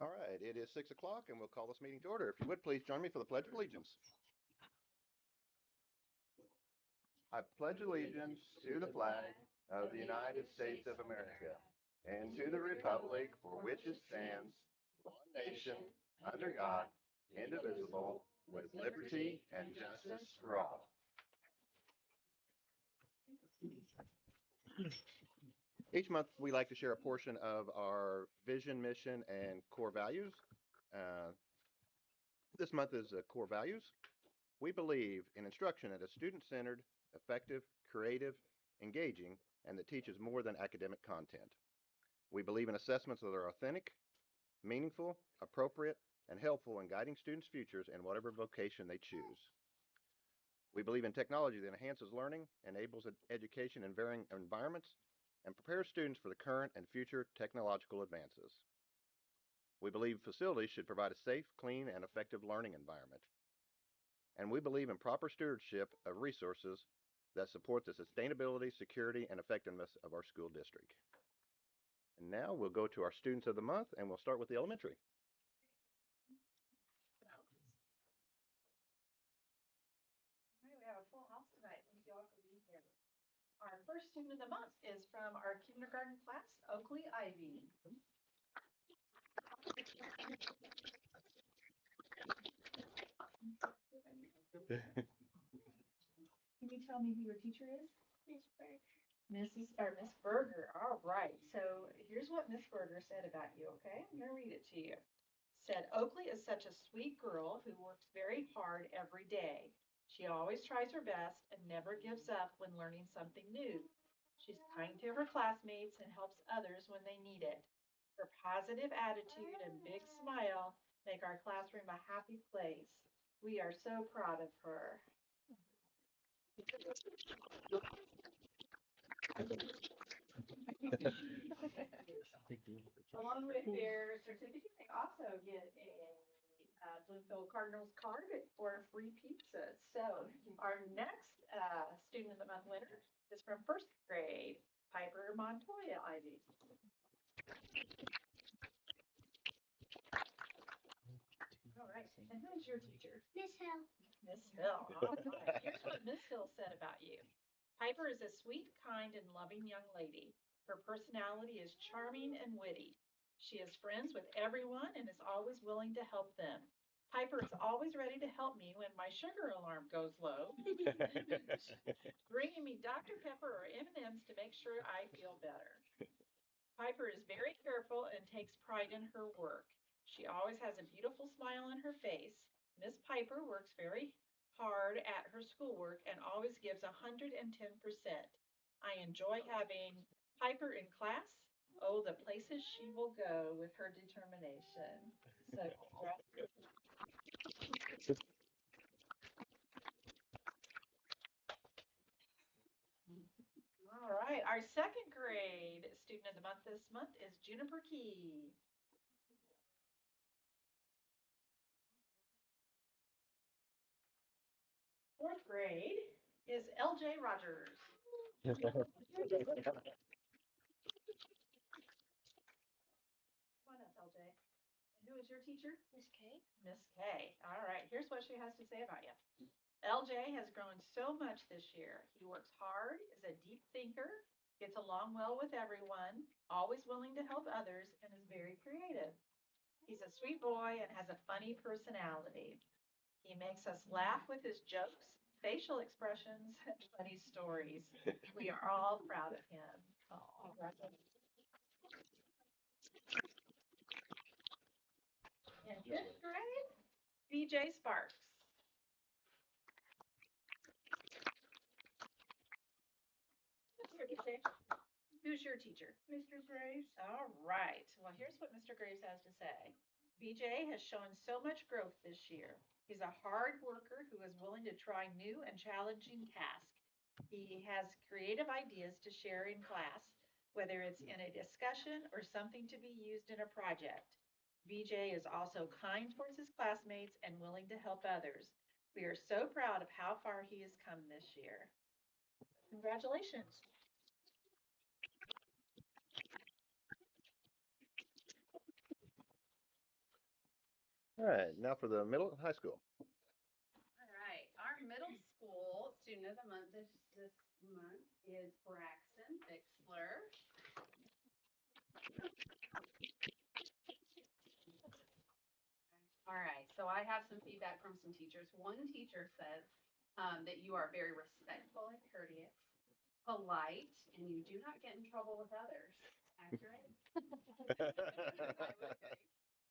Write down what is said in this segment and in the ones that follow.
All right, it is 6 o'clock and we'll call this meeting to order. If you would, please join me for the Pledge of Allegiance. I pledge allegiance to the flag of the United States of America and to the republic for which it stands, one nation, under God, indivisible, with liberty and justice for all. Each month, we like to share a portion of our vision, mission, and core values. Uh, this month is core values. We believe in instruction that is student-centered, effective, creative, engaging, and that teaches more than academic content. We believe in assessments that are authentic, meaningful, appropriate, and helpful in guiding students' futures in whatever vocation they choose. We believe in technology that enhances learning, enables education in varying environments, and prepares students for the current and future technological advances. We believe facilities should provide a safe, clean, and effective learning environment. And we believe in proper stewardship of resources that support the sustainability, security, and effectiveness of our school district. And now we'll go to our students of the month, and we'll start with the elementary. All right, we have a full house tonight. Thank you all for being here. Our first student of the month is from our kindergarten class, Oakley Ivy. Can you tell me who your teacher is? Miss Bird. Miss Berger. All right. So here's what Miss Berger said about you, okay? I'm going to read it to you. Said, Oakley is such a sweet girl who works very hard every day. She always tries her best and never gives up when learning something new. She's kind to her classmates and helps others when they need it. Her positive attitude and big smile make our classroom a happy place. We are so proud of her. Along with their certificate, they also get a Bloomfield Cardinals card or a free pizza. So our next student of the month winner is from first grade, Piper Montoya Ivy. All right, and who is your teacher? Miss Hill. Miss Hill. All right. Here's what Miss Hill said about you. Piper is a sweet, kind, and loving young lady. Her personality is charming and witty. She is friends with everyone and is always willing to help them. Piper is always ready to help me when my sugar alarm goes low, bringing me Dr. Pepper or M&Ms to make sure I feel better. Piper is very careful and takes pride in her work. She always has a beautiful smile on her face. Miss Piper works very hard at her schoolwork and always gives 110%. I enjoy having Piper in class. Oh, the places she will go with her determination. So, all right. Our second grade student of the month this month is Juniper Key. Fourth grade is LJ Rogers. Come on up, LJ. And who is your teacher? Miss Kate. Miss Kay. All right, here's what she has to say about you. LJ has grown so much this year. He works hard, is a deep thinker, gets along well with everyone, always willing to help others, and is very creative. He's a sweet boy and has a funny personality. He makes us laugh with his jokes, facial expressions, and funny stories. We are all proud of him. Oh, congratulations. In fifth grade, BJ Sparks. Here, BJ. Who's your teacher? Mr. Graves. All right. Well, here's what Mr. Graves has to say. BJ has shown so much growth this year. He's a hard worker who is willing to try new and challenging tasks. He has creative ideas to share in class, whether it's in a discussion or something to be used in a project. BJ is also kind towards his classmates and willing to help others. We are so proud of how far he has come this year. Congratulations. All right, now for the middle and high school. All right, our middle school student of the month this month is Braxton Bixler. All right, so I have some feedback from some teachers. One teacher says that you are very respectful and courteous, polite, and you do not get in trouble with others. Accurate? I would agree.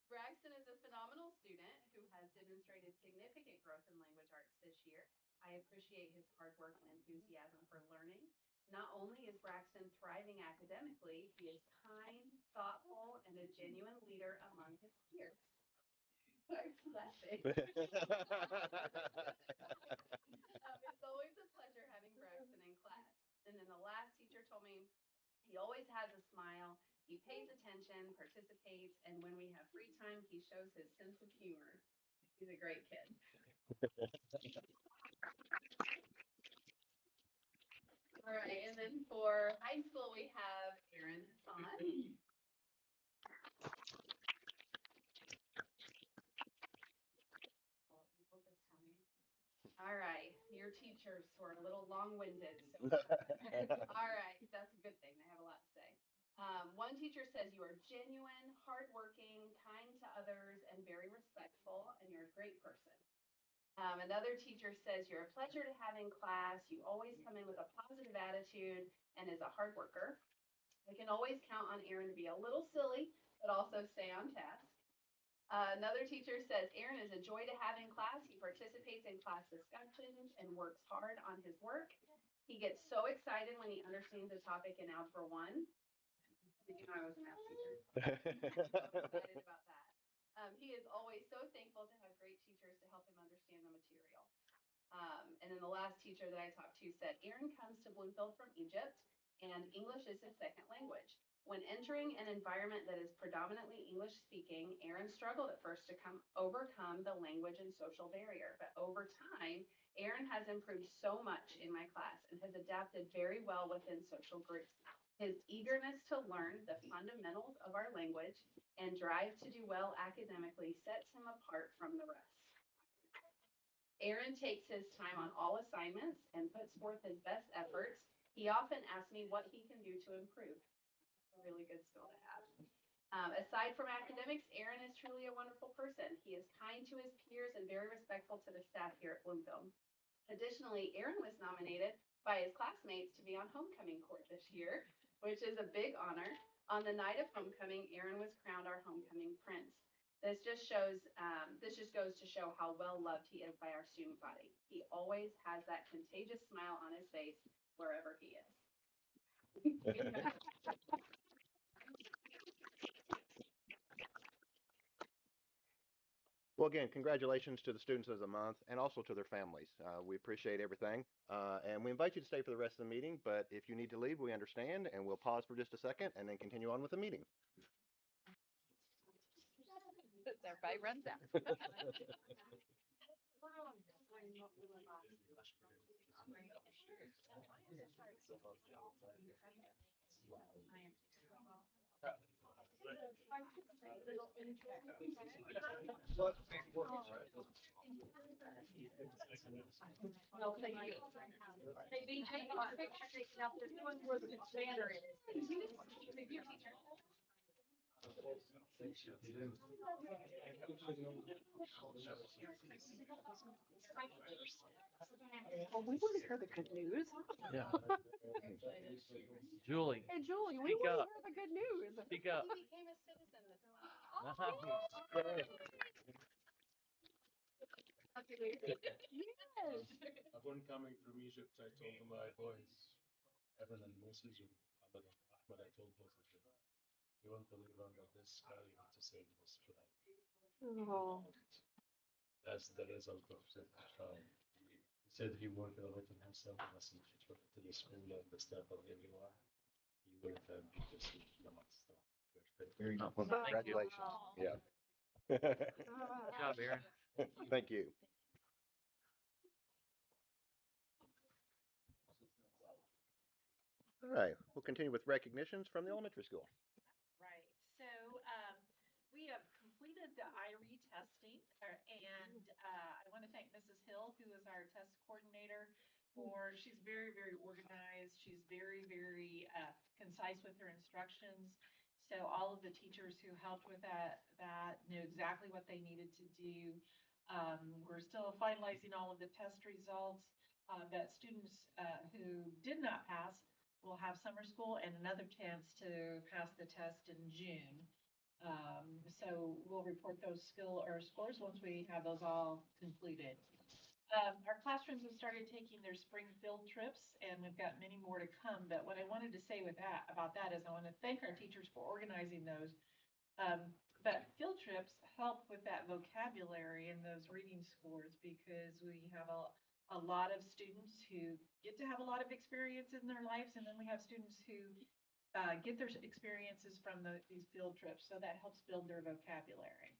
Braxton is a phenomenal student who has demonstrated significant growth in language arts this year. I appreciate his hard work and enthusiasm for learning. Not only is Braxton thriving academically, he is kind, thoughtful, and a genuine leader among his peers. Why are you laughing? It's always a pleasure having Braxton in class. And then the last teacher told me he always has a smile, he pays attention, participates, and when we have free time, he shows his sense of humor. He's a great kid. All right, and then for high school, we have Aaron Hassan. All right, your teachers were a little long-winded. So all right, that's a good thing. They have a lot to say. One teacher says you are genuine, hardworking, kind to others, and very respectful, and you're a great person. Another teacher says you're a pleasure to have in class. You always come in with a positive attitude and is a hard worker. We can always count on Aaron to be a little silly, but also stay on task. Another teacher says Aaron is a joy to have in class. He participates in class discussions and works hard on his work. He gets so excited when he understands a topic in Algebra 1. Did you know I was a math teacher? So excited about that. He is always so thankful to have great teachers to help him understand the material. And then the last teacher that I talked to said Aaron comes to Bloomfield from Egypt, and English is his second language. When entering an environment that is predominantly English speaking, Aaron struggled at first to overcome the language and social barrier. But over time, Aaron has improved so much in my class and has adapted very well within social groups. His eagerness to learn the fundamentals of our language and drive to do well academically sets him apart from the rest. Aaron takes his time on all assignments and puts forth his best efforts. He often asks me what he can do to improve. A really good skill to have. Aside from academics, Aaron is truly a wonderful person. He is kind to his peers and very respectful to the staff here at Bloomfield. Additionally, Aaron was nominated by his classmates to be on homecoming court this year, which is a big honor. On the night of homecoming, Aaron was crowned our homecoming prince. This just goes to show how well loved he is by our student body. He always has that contagious smile on his face wherever he is. Well, again, congratulations to the students of the month and also to their families. We appreciate everything. And we invite you to stay for the rest of the meeting, but if you need to leave, we understand, and we'll pause for just a second and then continue on with the meeting. Everybody runs out. No, thank you. Hey, BJ, you got a picture taken out there. Doing where the banner is. Well, we want to hear the good news. Yeah. Julie, Hey, Julie, we Speak want to up. hear the good news. speak up. He became a citizen this month. Yes. Upon coming from Egypt, I told my boys, Evan and Moses, or Ahmed and Ahmed, I told both of them, you want to live under this sky, you have to save this flag. Oh. That's the result of it. He said he worked a lot on himself, listened to the school and the staff of everyone. He wouldn't have because he the monster. Very Oh, well, thank you. congratulations. Yeah. Good job, Aaron. Thank you. All right, we'll continue with recognitions from the elementary school. Right. So we have completed the IRE testing. And I want to thank Mrs. Hill, who is our test coordinator, for she's very, very organized. She's very, very concise with her instructions. So all of the teachers who helped with that knew exactly what they needed to do. We're still finalizing all of the test results. But students who did not pass will have summer school and another chance to pass the test in June. So we'll report those scores once we have those all concluded. Our classrooms have started taking their spring field trips, and we've got many more to come. But what I wanted to say about that is I want to thank our teachers for organizing those. But field trips help with that vocabulary and those reading scores because we have a lot of students who get to have a lot of experience in their lives, and then we have students who get their experiences from these field trips, so that helps build their vocabulary.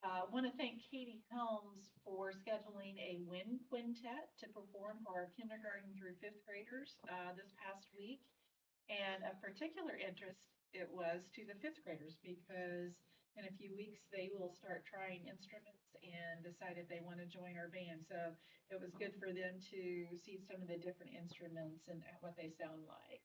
I want to thank Katie Helms for scheduling a WIN quintet to perform for our kindergarten through fifth graders this past week. And of particular interest it was to the fifth graders because in a few weeks they will start trying instruments and decide if they want to join our band. So it was good for them to see some of the different instruments and what they sound like.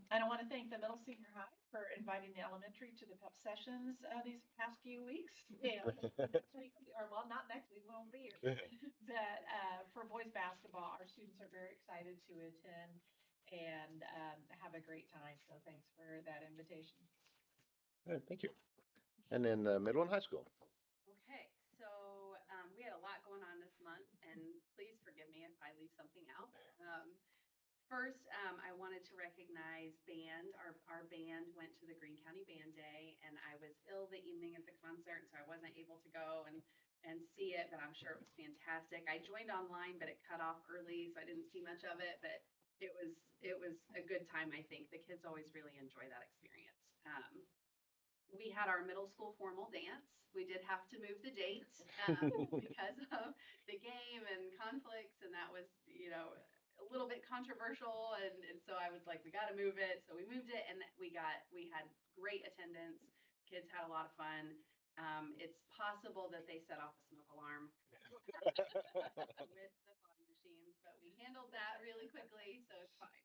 And I want to thank the middle senior high for inviting the elementary to the pep sessions these past few weeks. And next week, or well, not next week, we won't be here. But for boys basketball, our students are very excited to attend and have a great time. So thanks for that invitation. All right, thank you. And then middle and high school. Okay, so we had a lot going on this month, and please forgive me if I leave something out. First, I wanted to recognize band. Our band went to the Greene County Band Day, and I was ill the evening of the concert, so I wasn't able to go and see it, but I'm sure it was fantastic. I joined online, but it cut off early, so I didn't see much of it, but it was a good time, I think. The kids always really enjoy that experience. We had our middle school formal dance. We did have to move the date because of the game and conflicts, and that was, a little bit controversial, and so I was like, we got to move it. So we moved it, and we had great attendance. Kids had a lot of fun. It's possible that they set off a smoke alarm with the fun machines, but we handled that really quickly, so it's fine.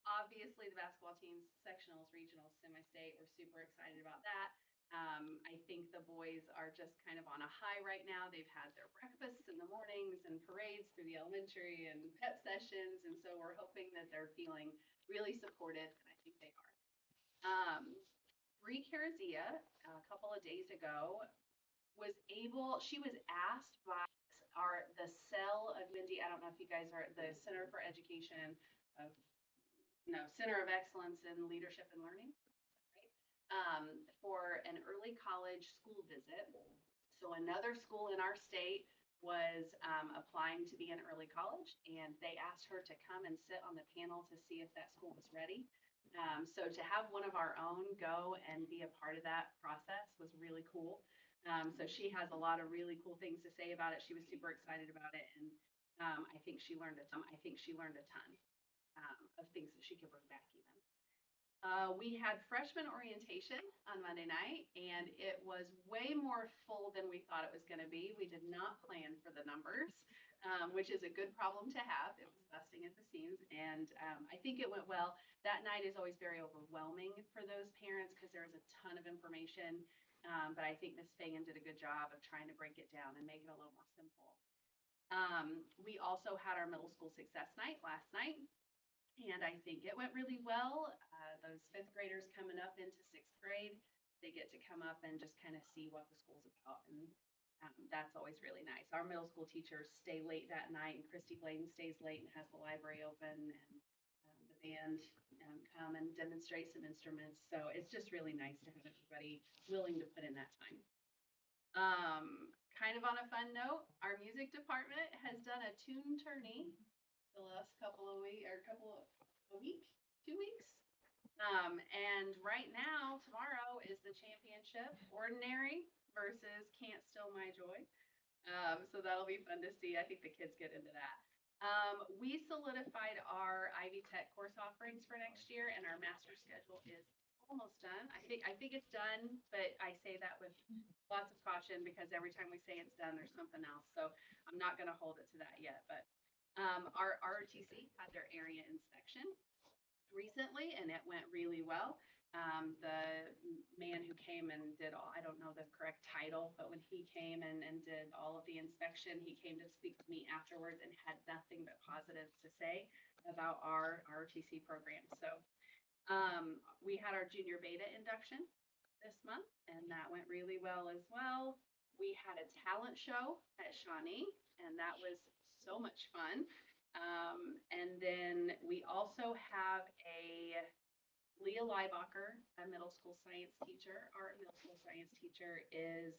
Obviously, the basketball teams, sectionals, regionals, semi-state, we're super excited about that. I think the boys are just kind of on a high right now. They've had their breakfasts in the mornings and parades through the elementary and pep sessions, and so we're hoping that they're feeling really supported, and I think they are. Bree Carazia, a couple of days ago, she was asked by the cell of Mindy. I don't know if you guys are at the Center for Education of Center of Excellence in Leadership and Learning, right? For an early college school visit. So another school in our state was applying to be an early college, and they asked her to come and sit on the panel to see if that school was ready. So to have one of our own go and be a part of that process was really cool. So she has a lot of really cool things to say about it. She was super excited about it, and I think she learned a ton. Of things that she could bring back even. We had freshman orientation on Monday night, and it was way more full than we thought it was going to be. We did not plan for the numbers, which is a good problem to have. It was busting at the seams, and I think it went well. That night is always very overwhelming for those parents because there was a ton of information, but I think Ms. Fagan did a good job of trying to break it down and make it a little more simple. We also had our middle school success night last night, and I think it went really well. Those fifth graders coming up into sixth grade, they get to come up and just kind of see what the school's about, and that's always really nice. Our middle school teachers stay late that night, and Christy Bladen stays late and has the library open, and the band come and demonstrate some instruments. So it's just really nice to have everybody willing to put in that time. Kind of on a fun note, our music department has done a tune tourney the last couple of weeks, or a week, 2 weeks. And right now, tomorrow is the championship, Ordinary versus Can't Steal My Joy. So that'll be fun to see. I think the kids get into that. We solidified our Ivy Tech course offerings for next year, and our master schedule is almost done. I think it's done, but I say that with lots of caution because every time we say it's done, there's something else. So I'm not going to hold it to that yet. But our ROTC had their area inspection recently, and it went really well. The man who came and did all, I don't know the correct title, but when he came and did all of the inspection, he came to speak to me afterwards and had nothing but positives to say about our ROTC program. So we had our junior beta induction this month, and that went really well as well. We had a talent show at Shawnee, and that was so much fun. And then we also have a Leah Leibacher, a middle school science teacher. Our middle school science teacher is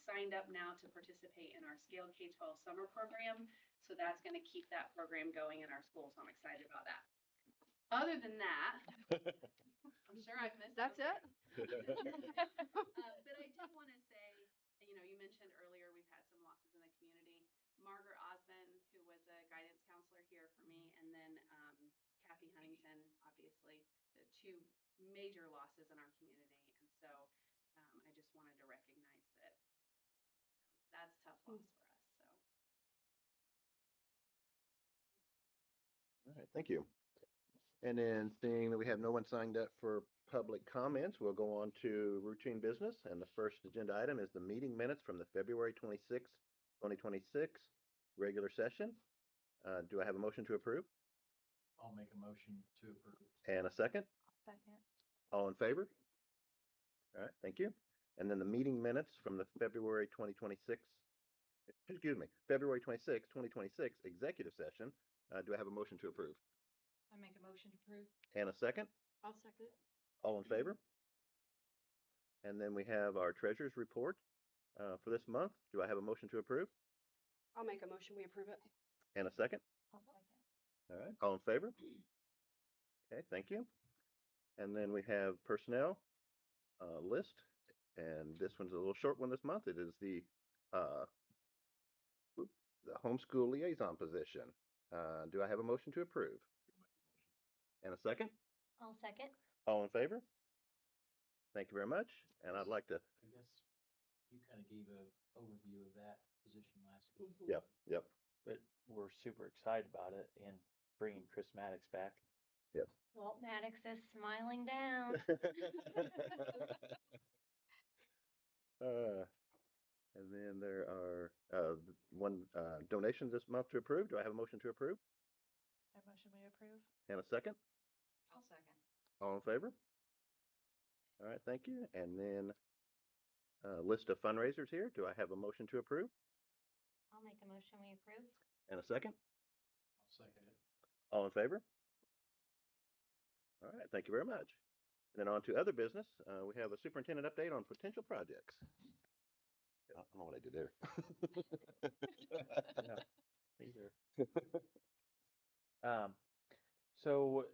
signed up now to participate in our Scale K-12 summer program. So that's going to keep that program going in our school. So I'm excited about that. Other than that, I'm sure I've missed. That's it? But I did want to say, you mentioned earlier we've had some losses in the community. Margaret Osmond, who was a guidance counselor here for me, and then Kathy Huntington, obviously, the two major losses in our community. And so I just wanted to recognize that that's a tough loss for us. So. All right, thank you. And then seeing that we have no one signed up for public comments, we'll go on to routine business. And the first agenda item is the meeting minutes from the February 26th, 2026 regular session. Do I have a motion to approve? I'll make a motion to approve. And a second? Second. All in favor? All right, thank you. And then the meeting minutes from the February 2026, excuse me, February 26th, 2026 executive session. Do I have a motion to approve? I make a motion to approve. And a second? I'll second it. All in favor? And then we have our treasurer's report for this month. Do I have a motion to approve? I'll make a motion, we approve it. And a second? I'll second. All right, all in favor? Okay, thank you. And then we have personnel list, and this one's a little short one this month. It is the homeschool liaison position. Do I have a motion to approve? And a second? I'll second. All in favor? Thank you very much. And I'd like to, I guess you kind of gave a overview of that position last week. yep, But we're super excited about it and bringing Chris Maddox back. Walt Maddox is smiling down. And then there are one donation this month to approve. Do I have a motion to approve? I motion we approve. And a second? I'll second. All in favor? All right, thank you. And then list of fundraisers here. Do I have a motion to approve? I'll make a motion we approve. And a second? I'll second it. All in favor? All right, thank you very much. And then on to other business. We have a superintendent update on potential projects. I don't know what I did there. Either. So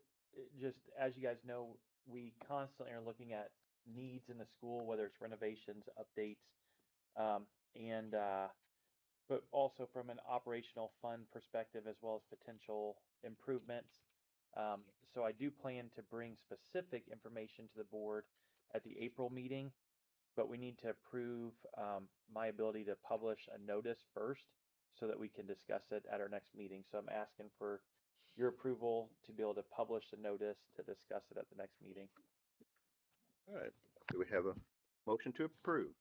just as you guys know, we constantly are looking at needs in the school, whether it's renovations, updates, and but also from an operational fund perspective as well as potential improvements. So I do plan to bring specific information to the board at the April meeting, but we need to approve my ability to publish a notice first so that we can discuss it at our next meeting. So I'm asking for your approval to be able to publish the notice to discuss it at the next meeting. All right, do we have a motion to approve?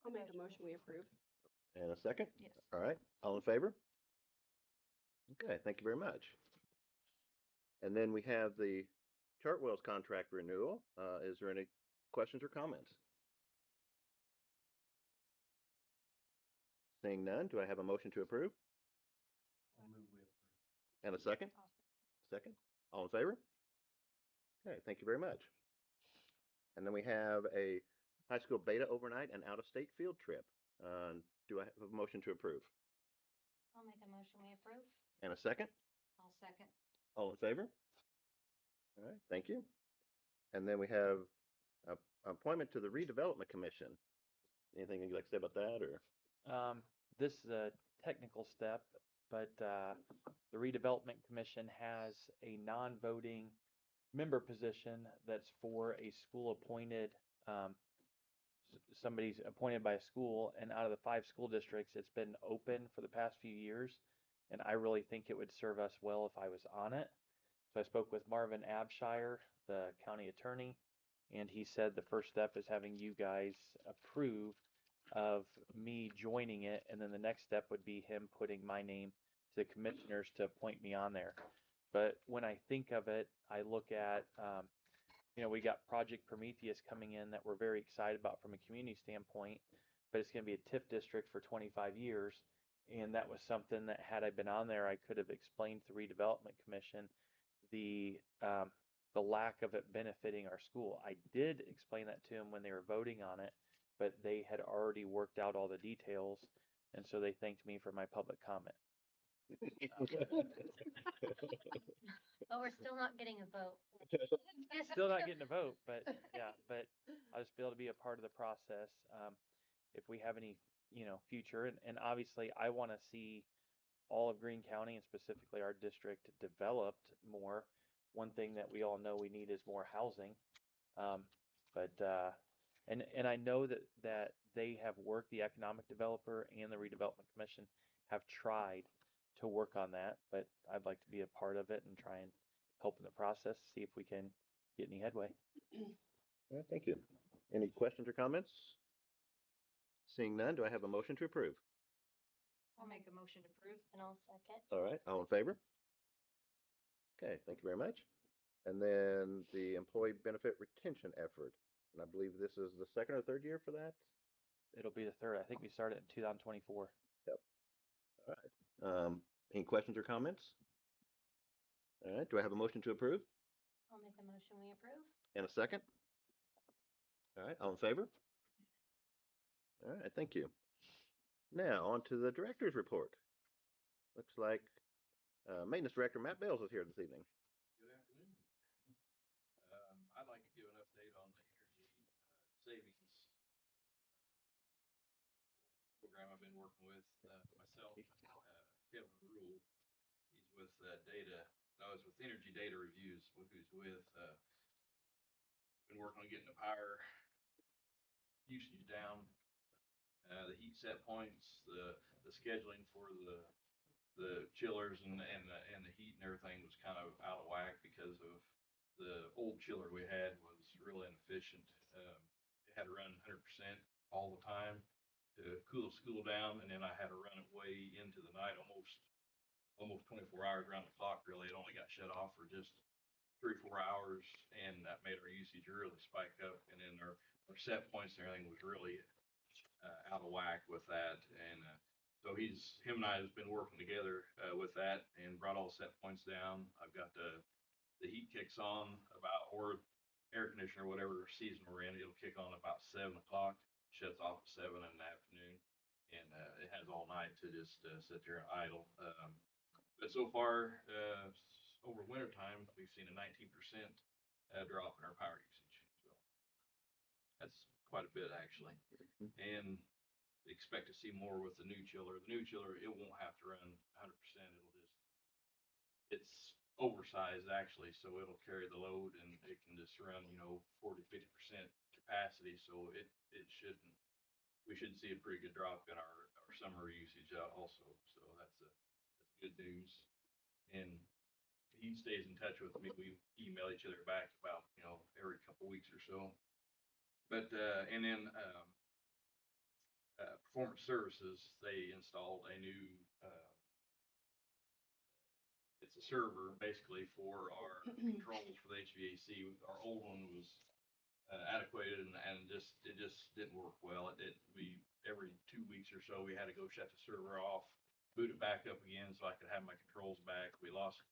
I'll make a motion, we approve. And a second? Yes. All right, all in favor? Okay, thank you very much. And then we have the Chartwell's contract renewal. Is there any questions or comments? Seeing none, do I have a motion to approve? I'll move we approve. And a second? Second. All in favor? Okay, thank you very much. And then we have a high school beta overnight and out-of-state field trip. Do I have a motion to approve? I'll make a motion we approve. And a second? I'll second. All in favor? All right, thank you. And then we have a appointment to the redevelopment commission. Anything you'd like to say about that, or? This is a technical step, but the redevelopment commission has a non-voting member position that's for a school appointed, um, somebody's appointed by a school, and out of the 5 school districts, it's been open for the past few years. And I really think it would serve us well if I was on it. So I spoke with Marvin Abshire, the county attorney, and he said the first step is having you guys approve of me joining it, and then the next step would be him putting my name to the commissioners to appoint me on there. But when I think of it, I look at, we got Project Prometheus coming in that we're very excited about from a community standpoint, but it's going to be a TIF district for 25 years. And that was something that had I been on there, I could have explained to redevelopment commission the um, the lack of it benefiting our school. I did explain that to them when they were voting on it, but they had already worked out all the details, and so they thanked me for my public comment. But we're still not getting a vote. Still not getting a vote, but yeah, but I'll just be able to be a part of the process. If we have any, future, and obviously I want to see all of Greene County and specifically our district developed more. One thing that we all know we need is more housing. Um, but and I know that they have worked, the economic developer and the redevelopment commission have tried to work on that, but I'd like to be a part of it and try and help in the process, see if we can get any headway. All right, thank you. Any questions or comments? Seeing none, do I have a motion to approve? I'll make a motion to approve. And I'll second. All right, all in favor? Okay, thank you very much. And then the employee benefit retention effort. And I believe this is the second or third year for that? It'll be the third. I think we started in 2024. Yep. All right. Any questions or comments? All right, do I have a motion to approve? I'll make a motion, we approve. And a second? All right, all in favor? All right, thank you. Now, on to the director's report. Looks like Maintenance Director Matt Bales is here this evening. Good afternoon. I'd like to give an update on the energy savings program I've been working with myself. Kevin Rule, he's with with Energy Data Reviews, who's with, been working on getting the power usage down, the heat set points, the scheduling for the chillers and the heat and everything was kind of out of whack because of the old chiller we had was really inefficient. It had to run 100% all the time to cool the school down, and then I had to run it way into the night, almost 24 hours around the clock. Really, it only got shut off for just 3 or 4 hours, and that made our usage really spike up. And then our set points and everything was really out of whack with that. And so him and I has been working together with that and brought all the set points down. I've got the heat kicks on or air conditioner, whatever season we're in, it'll kick on about 7 o'clock, shuts off at 7 in the afternoon, and it has all night to just sit there and idle. But so far, over winter time, we've seen a 19% drop in our power usage. So that's quite a bit actually, and expect to see more with the new chiller. The new chiller, it won't have to run 100%. It's oversized actually, so it'll carry the load and it can just run 40-50% capacity. So we should see a pretty good drop in our summer usage also. So that's good news. And he stays in touch with me. We email each other back about every couple weeks or so. But and then Performance Services, they installed a new it's a server basically for our controls for the HVAC. Our old one was adequate and it just didn't work well. We every 2 weeks or so we had to go shut the server off, boot it back up again so I could have my controls back. We lost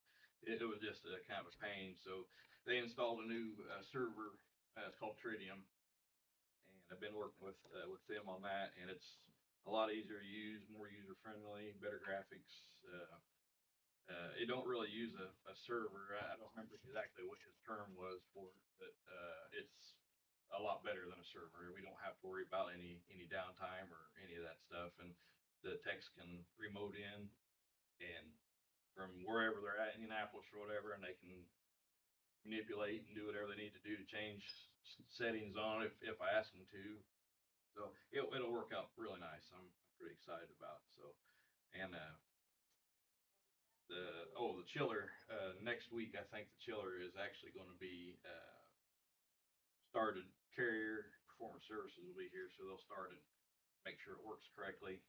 it. It was just a kind of a pain. So they installed a new server. It's called Tritium, and I've been working with them on that, and it's a lot easier to use, more user friendly, better graphics. It don't really use a server. I don't remember exactly what his term was for it, but it's a lot better than a server. We don't have to worry about any downtime or any of that stuff, and the techs can remote in and from wherever they're at, Indianapolis or whatever, and they can manipulate and do whatever they need to do to change settings on it if I ask them to. So it'll work out really nice. I'm pretty excited about it. So, and the chiller, next week, I think the chiller is actually going to be started. Carrier Performance Services will be here, so they'll start it, make sure it works correctly,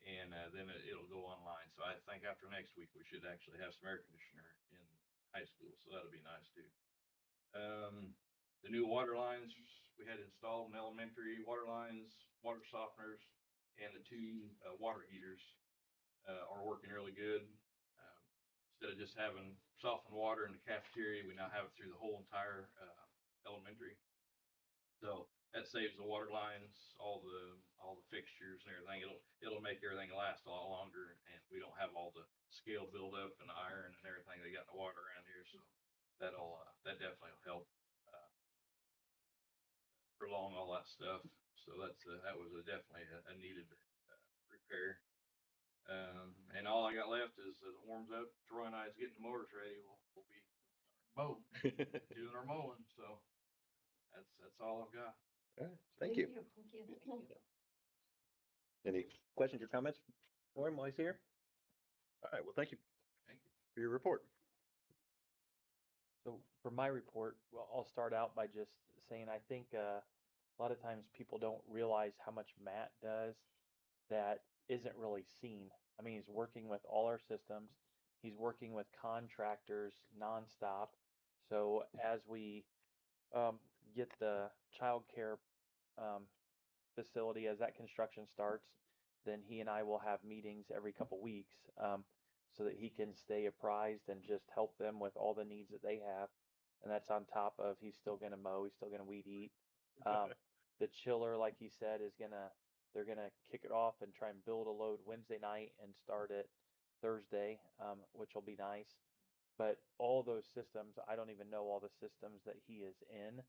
and then it'll go online. So I think after next week, we should actually have some air conditioner in high school, so that'll be nice too. The new water lines we had installed in elementary, water lines, water softeners, and the two water heaters are working really good. Instead of just having softened water in the cafeteria, we now have it through the whole entire elementary. So that saves the water lines, all the fixtures and everything. It'll make everything last a lot longer, and we don't have all the scale buildup and iron and everything they got in the water around here. So that definitely will help prolong all that stuff. So that was definitely a needed repair. And all I got left is as it warms up, Troy and I is getting the motors ready. We'll be mowing, doing our mowing. So that's all I've got. All right, thank you. Thank you, thank you. Any questions or comments for him while he's here? All right, well, thank you Thank you. for your report. So for my report, well, I'll start out by just saying I think a lot of times people don't realize how much Matt does that isn't really seen. I mean, he's working with all our systems. He's working with contractors nonstop. So as we um, get the childcare um, facility, as that construction starts, then he and I will have meetings every couple weeks so that he can stay apprised and just help them with all the needs that they have. And that's on top of he's still going to mow, he's still going to weed eat. The chiller, like he said, they're gonna kick it off and try and build a load Wednesday night and start it Thursday, which will be nice. But all those systems, I don't even know all the systems that he is in.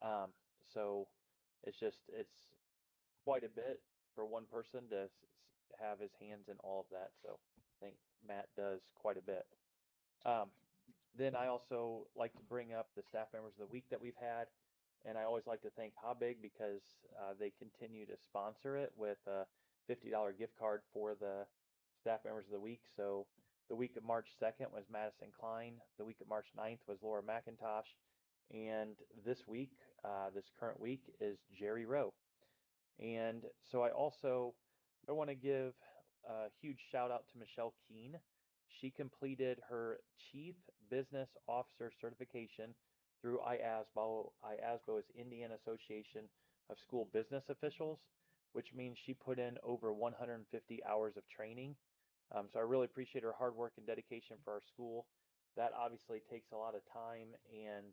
Um, so it's quite a bit for one person to have his hands in all of that. So I think Matt does quite a bit. Um, then I also like to bring up the staff members of the week that we've had. And I always like to thank Habig because they continue to sponsor it with a $50 gift card for the staff members of the week. So the week of March 2nd was Madison Klein. The week of March 9th was Laura McIntosh. And this week, this current week, is Jerry Rowe. And so I want to give a huge shout out to Michelle Keene. She completed her Chief Business Officer certification through IASBO. IASBO is Indiana Association of School Business Officials, which means she put in over 150 hours of training. So I really appreciate her hard work and dedication for our school. That obviously takes a lot of time and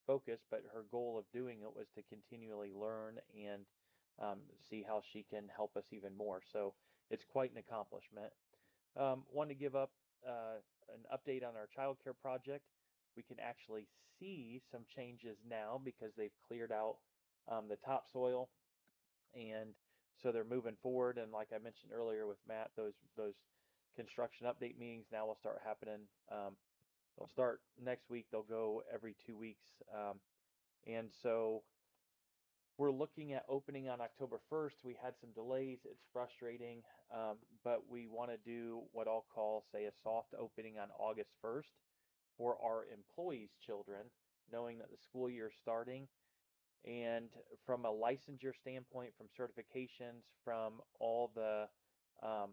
focus, but her goal of doing it was to continually learn and see how she can help us even more. So it's quite an accomplishment. Want to give up an update on our childcare project. We can actually see some changes now because they've cleared out the topsoil, and so they're moving forward. And like I mentioned earlier with Matt, those construction update meetings now will start happening. They'll start next week. They'll go every 2 weeks, and so we're looking at opening on October 1st. We had some delays. It's frustrating, but we want to do what I'll call, say, a soft opening on August 1st for our employees' children, knowing that the school year is starting. And from a licensure standpoint, from certifications, from um,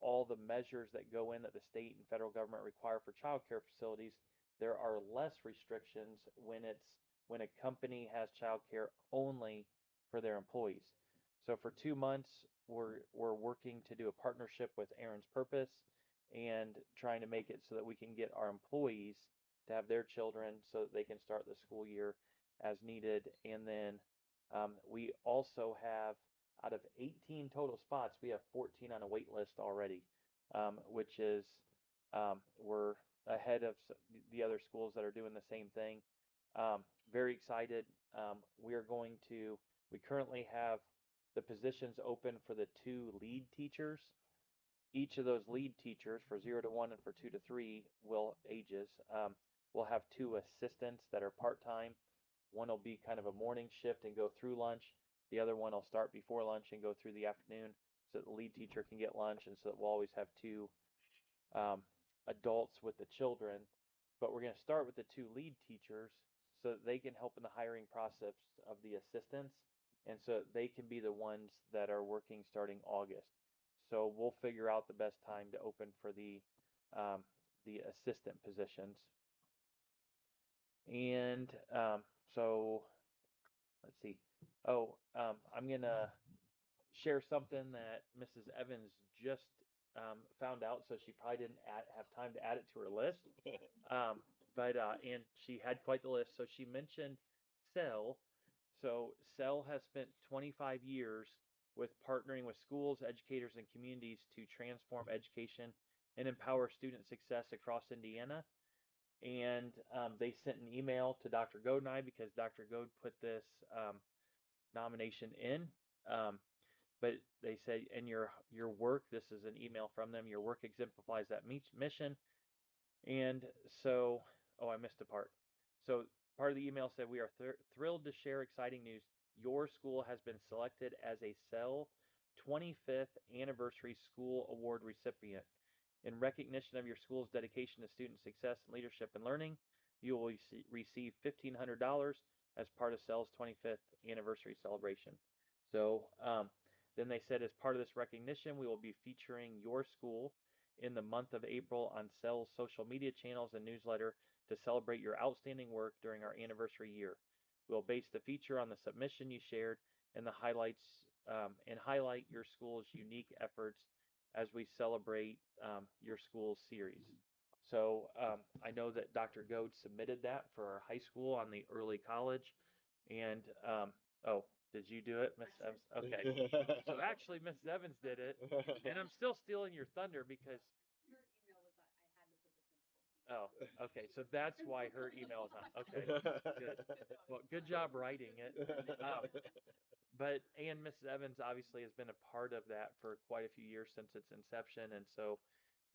all the measures that go in that the state and federal government require for childcare facilities, there are less restrictions when a company has childcare only for their employees. So for 2 months, we're working to do a partnership with Aaron's Purpose and trying to make it so that we can get our employees to have their children so that they can start the school year as needed. And then we also have out of 18 total spots, we have 14 on a wait list already, which is we're ahead of the other schools that are doing the same thing. Very excited. We currently have the positions open for the 2 lead teachers. Each of those lead teachers for 0 to 1 and for 2 to 3 will we'll have 2 assistants that are part-time. One will be kind of a morning shift and go through lunch. The other one will start before lunch and go through the afternoon so that the lead teacher can get lunch, and so that we'll always have 2 adults with the children. But we're going to start with the 2 lead teachers so that they can help in the hiring process of the assistants, and so that they can be the ones that are working starting August. So we'll figure out the best time to open for the assistant positions. And so let's see. Oh, I'm gonna share something that Mrs. Evans just found out, so she probably didn't have time to add it to her list. But and she had quite the list. So she mentioned Cell. So Cell has spent 25 years with partnering with schools, educators, and communities to transform education and empower student success across Indiana. And they sent an email to Dr. Goad and I because Dr. Goad put this nomination in. Um, but they said, in your work, this is an email from them. Your work exemplifies that mission. And so, oh, I missed a part. So part of the email said, we are thrilled to share exciting news. Your school has been selected as a CEL 25th Anniversary School Award recipient. In recognition of your school's dedication to student success and leadership and learning, you will receive $1,500 as part of CEL's 25th anniversary celebration. So then they said, as part of this recognition, we will be featuring your school in the month of April on CEL's social media channels and newsletter to celebrate your outstanding work during our anniversary year. We'll base the feature on the submission you shared and the highlights and highlight your school's unique efforts as we celebrate your school's series. So I know that Dr. Goad submitted that for our high school on the early college, and oh, did you do it, Miss Evans? Okay. So actually, Miss Evans did it, and I'm still stealing your thunder because. Your email was that I had to put the principal. Oh, okay. So that's why her email is on. Okay, good. Well, good job writing it. But Mrs. Evans obviously has been a part of that for quite a few years since its inception, and so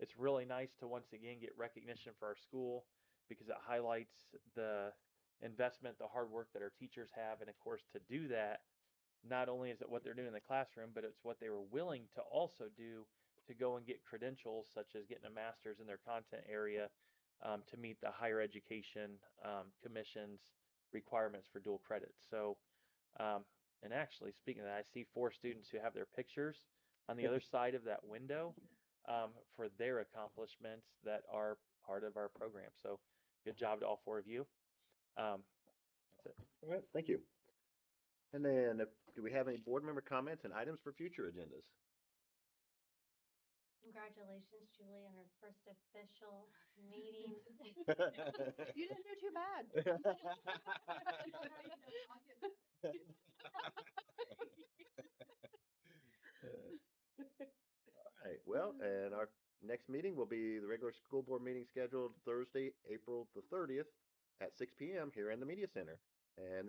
it's really nice to once again get recognition for our school because it highlights the investment, the hard work that our teachers have, and of course to do that, not only is it what they're doing in the classroom, but it's what they were willing to also do to go and get credentials, such as getting a master's in their content area to meet the higher education commission's requirements for dual credit. So, and actually, speaking of that, I see 4 students who have their pictures on the other side of that window for their accomplishments that are part of our program. So, good job to all 4 of you. That's it. All right, thank you. And then, do we have any board member comments and items for future agendas? Congratulations, Julie, on her first official meeting. You didn't do too bad. All right, well, and our next meeting will be the regular school board meeting scheduled Thursday, April the 30th at 6 p.m. here in the Media Center. And